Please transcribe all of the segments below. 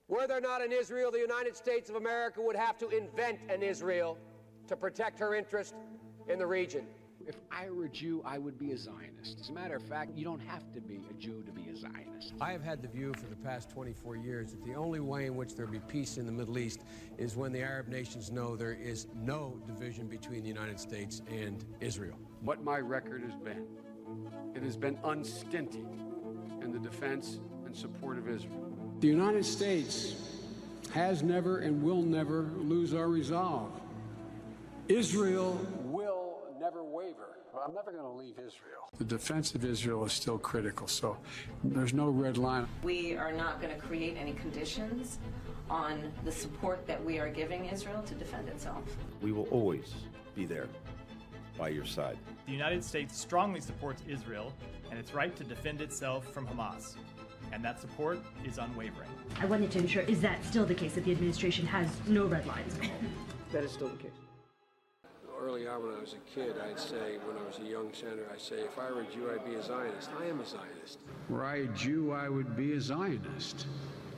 Were there not an Israel, the United States of America would have to invent an Israel to protect her interest in the region. If I were a Jew, I would be a Zionist. As a matter of fact, you don't have to be a Jew to be a Zionist. I have had the view for the past 24 years that the only way in which there will be peace in the Middle East is when the Arab nations know there is no division between the United States and Israel. What my record has been, it has been unstinted in the defense and support of Israel. The United States has never and will never lose our resolve. Israel will never waver. I'm never going to leave Israel. The defense of Israel is still critical, so there's no red line. We are not going to create any conditions on the support that we are giving Israel to defend itself. We will always be there by your side. The United States strongly supports Israel and its right to defend itself from Hamas. And that support is unwavering. I wanted to ensure, is that still the case, that the administration has no red lines? That is still the case. Early on when I was a kid, I'd say, when I was a young senator, I'd say, if I were a Jew, I'd be a Zionist. I am a Zionist. Were I a Jew, I would be a Zionist.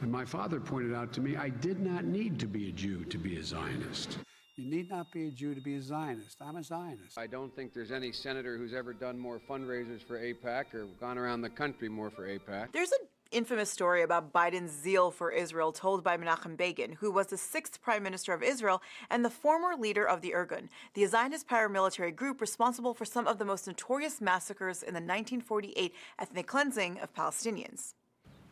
And my father pointed out to me, I did not need to be a Jew to be a Zionist. You need not be a Jew to be a Zionist. I'm a Zionist. I don't think there's any senator who's ever done more fundraisers for AIPAC or gone around the country more for AIPAC. There's an infamous story about Biden's zeal for Israel told by Menachem Begin, who was the 6th Prime Minister of Israel and the former leader of the Irgun, the Zionist paramilitary group responsible for some of the most notorious massacres in the 1948 ethnic cleansing of Palestinians.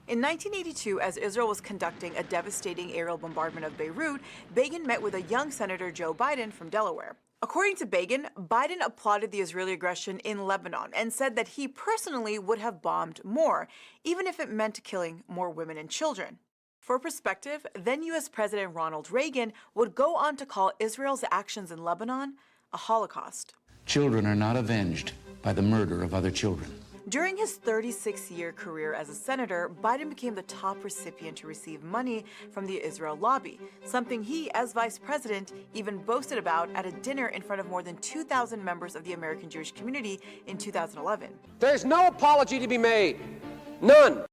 In 1982, as Israel was conducting a devastating aerial bombardment of Beirut, Begin met with a young Senator Joe Biden from Delaware. According to Begin, Biden applauded the Israeli aggression in Lebanon and said that he personally would have bombed more, even if it meant killing more women and children. For perspective, then U.S. President Ronald Reagan would go on to call Israel's actions in Lebanon a Holocaust. Children are not avenged by the murder of other children. During his 36-year career as a senator, Biden became the top recipient to receive money from the Israel lobby, something he, as vice president, even boasted about at a dinner in front of more than 2,000 members of the American Jewish community in 2011. There's no apology to be made. None.